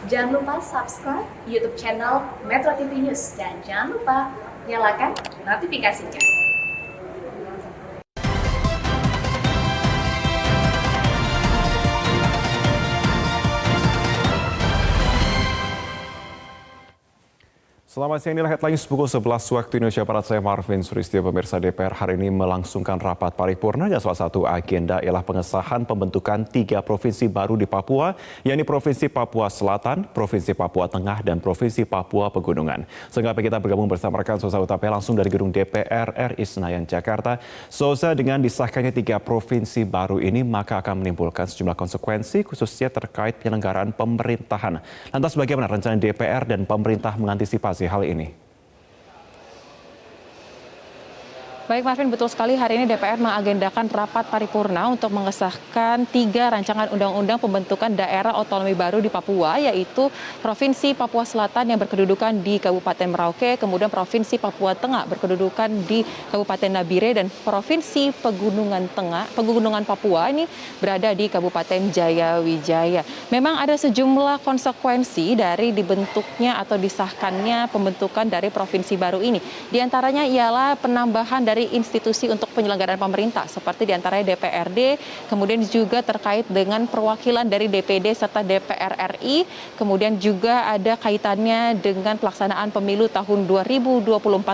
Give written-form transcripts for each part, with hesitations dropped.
Jangan lupa subscribe YouTube channel Metro TV News dan jangan lupa nyalakan notifikasinya. Selamat siang, inilah headlines pukul 11 waktu Indonesia Barat. Saya Marvin Suristio. Pemirsa, DPR hari ini melangsungkan rapat paripurna dan salah satu agenda ialah pengesahan pembentukan 3 provinsi baru di Papua, yakni Provinsi Papua Selatan, Provinsi Papua Tengah, dan Provinsi Papua Pegunungan. Selengkapnya kita bergabung bersama rekan Sosa Utapia langsung dari gedung DPR RI Senayan, Jakarta. Sosa, dengan disahkannya 3 provinsi baru ini maka akan menimbulkan sejumlah konsekuensi khususnya terkait penyelenggaraan pemerintahan. Lantas bagaimana rencana DPR dan pemerintah mengantisipasi hal ini? Baik Marvin, betul sekali hari ini DPR mengagendakan rapat paripurna untuk mengesahkan 3 rancangan undang-undang pembentukan daerah otonomi baru di Papua, yaitu Provinsi Papua Selatan yang berkedudukan di Kabupaten Merauke, kemudian Provinsi Papua Tengah berkedudukan di Kabupaten Nabire, dan Provinsi Pegunungan Papua ini berada di Kabupaten Jayawijaya. Memang ada sejumlah konsekuensi dari dibentuknya atau disahkannya pembentukan dari provinsi baru ini. Di antaranya ialah penambahan dari institusi untuk penyelenggaraan pemerintah seperti diantaranya DPRD, kemudian juga terkait dengan perwakilan dari DPD serta DPR RI, kemudian juga ada kaitannya dengan pelaksanaan pemilu tahun 2024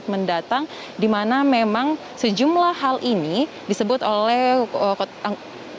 mendatang, di mana memang sejumlah hal ini disebut oleh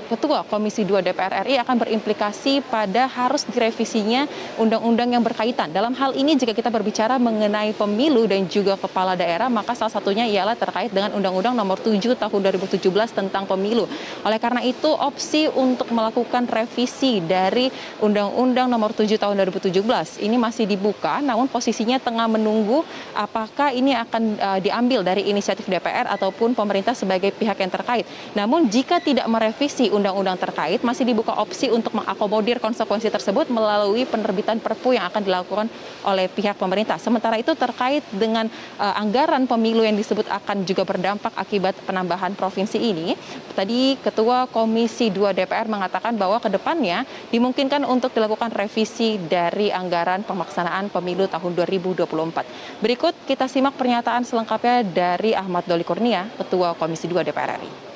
Ketua Komisi 2 DPR RI akan berimplikasi pada harus direvisinya undang-undang yang berkaitan. Dalam hal ini jika kita berbicara mengenai pemilu dan juga kepala daerah, maka salah satunya ialah terkait dengan Undang-Undang Nomor 7 Tahun 2017 tentang pemilu. Oleh karena itu, opsi untuk melakukan revisi dari Undang-Undang Nomor 7 Tahun 2017 ini masih dibuka, namun posisinya tengah menunggu apakah ini akan diambil dari inisiatif DPR ataupun pemerintah sebagai pihak yang terkait. Namun jika tidak merevisi undang-undang terkait, masih dibuka opsi untuk mengakomodir konsekuensi tersebut melalui penerbitan Perpu yang akan dilakukan oleh pihak pemerintah. Sementara itu terkait dengan anggaran pemilu yang disebut akan juga berdampak akibat penambahan provinsi ini, tadi Ketua Komisi 2 DPR mengatakan bahwa ke depannya dimungkinkan untuk dilakukan revisi dari anggaran pelaksanaan pemilu tahun 2024. Berikut kita simak pernyataan selengkapnya dari Ahmad Doli Kurnia, Ketua Komisi 2 DPR RI.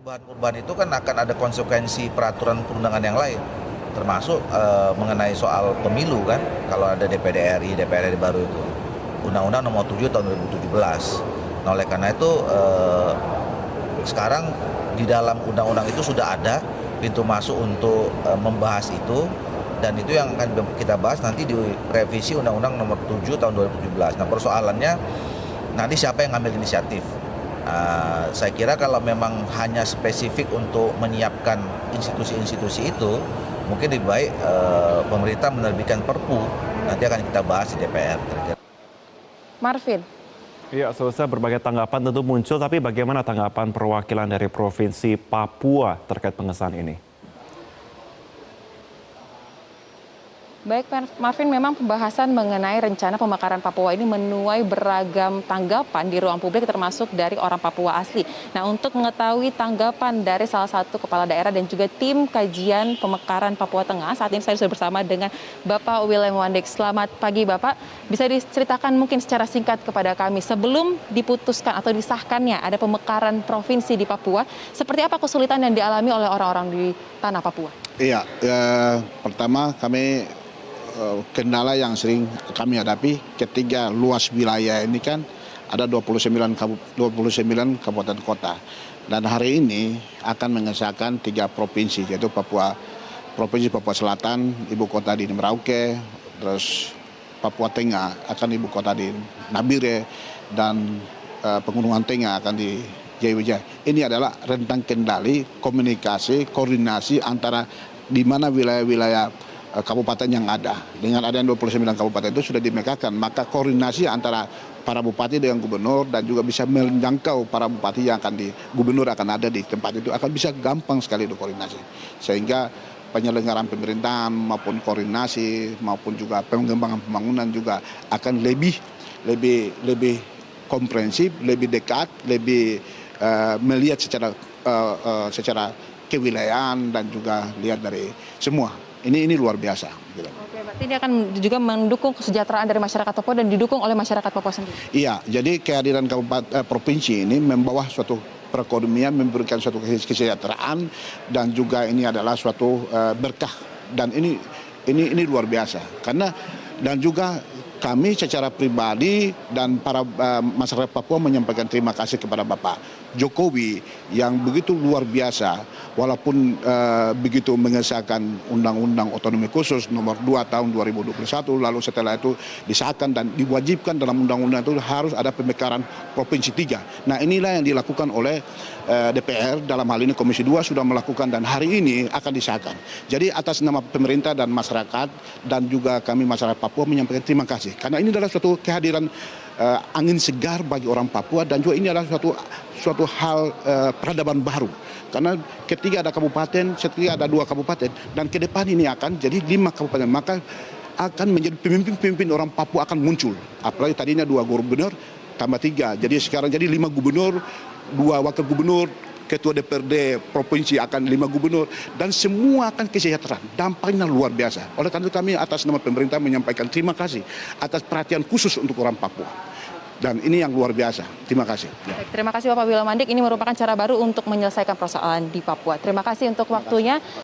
Perubahan-perubahan itu kan akan ada konsekuensi peraturan perundangan yang lain, termasuk mengenai soal pemilu kan, kalau ada DPD RI, DPR RI baru itu, Undang-Undang Nomor 7 Tahun 2017. Nah, oleh karena itu sekarang di dalam undang-undang itu sudah ada pintu masuk untuk membahas itu, dan itu yang akan kita bahas nanti di revisi Undang-Undang Nomor 7 Tahun 2017. Nah, persoalannya nanti siapa yang ngambil inisiatif? Saya kira kalau memang hanya spesifik untuk menyiapkan institusi-institusi itu, mungkin lebih baik pemerintah menerbitkan Perpu. Nanti akan kita bahas di DPR. Marvin. Ya, selesai berbagai tanggapan tentu muncul, tapi bagaimana tanggapan perwakilan dari Provinsi Papua terkait pengesahan ini? Baik Marvin, memang pembahasan mengenai rencana pemekaran Papua ini menuai beragam tanggapan di ruang publik termasuk dari orang Papua asli. Nah, untuk mengetahui tanggapan dari salah satu kepala daerah dan juga tim kajian pemekaran Papua Tengah, saat ini saya sudah bersama dengan Bapak William Wandik. Selamat pagi Bapak, bisa diceritakan mungkin secara singkat kepada kami sebelum diputuskan atau disahkannya ada pemekaran provinsi di Papua, seperti apa kesulitan yang dialami oleh orang-orang di tanah Papua? Iya, pertama kami kendala yang sering kami hadapi ketika luas wilayah ini kan ada 29 kabupaten kota, dan hari ini akan mengesahkan 3 provinsi, yaitu Provinsi Papua Selatan, ibu kota di Merauke, terus Papua Tengah akan ibu kota di Nabire, dan Pegunungan Tengah akan di Jayawijaya. Ini adalah rentang kendali, komunikasi, koordinasi antara di mana wilayah-wilayah kabupaten yang ada. Dengan adanya 29 kabupaten itu sudah dimekakan, maka koordinasi antara para bupati dengan gubernur dan juga bisa menjangkau para bupati yang gubernur akan ada di tempat itu akan bisa gampang sekali koordinasi. Sehingga penyelenggaraan pemerintahan maupun koordinasi maupun juga pengembangan pembangunan juga akan lebih komprehensif, lebih dekat, lebih melihat secara kewilayahan dan juga lihat dari semua Ini luar biasa. Gitu. Oke, berarti ini akan juga mendukung kesejahteraan dari masyarakat Papua dan didukung oleh masyarakat Papua sendiri. Iya, jadi kehadiran kabupaten provinsi ini membawa suatu perekonomian, memberikan suatu kesejahteraan dan juga ini adalah suatu berkah dan ini luar biasa karena dan juga kami secara pribadi dan para masyarakat Papua menyampaikan terima kasih kepada Bapak Jokowi yang begitu luar biasa walaupun begitu mengesahkan Undang-Undang Otonomi Khusus nomor 2 tahun 2021 lalu setelah itu disahkan dan diwajibkan dalam undang-undang itu harus ada pemekaran provinsi 3. Nah inilah yang dilakukan oleh DPR dalam hal ini Komisi 2 sudah melakukan dan hari ini akan disahkan. Jadi atas nama pemerintah dan masyarakat dan juga kami masyarakat Papua menyampaikan terima kasih karena ini adalah suatu kehadiran angin segar bagi orang Papua dan juga ini adalah suatu hal peradaban baru karena ketika ada kabupaten, ketika ada 2 kabupaten dan ke depan ini akan jadi 5 kabupaten maka akan menjadi pemimpin-pemimpin orang Papua akan muncul apalagi tadinya 2 gubernur tambah 3 jadi sekarang jadi 5 gubernur 2 wakil gubernur ketua DPRD provinsi akan 5 gubernur dan semua akan kesejahteraan dampaknya luar biasa oleh karena itu kami atas nama pemerintah menyampaikan terima kasih atas perhatian khusus untuk orang Papua. Dan ini yang luar biasa. Terima kasih. Baik, terima kasih Bapak Wilam Andik. Ini merupakan cara baru untuk menyelesaikan persoalan di Papua. Terima kasih untuk waktunya.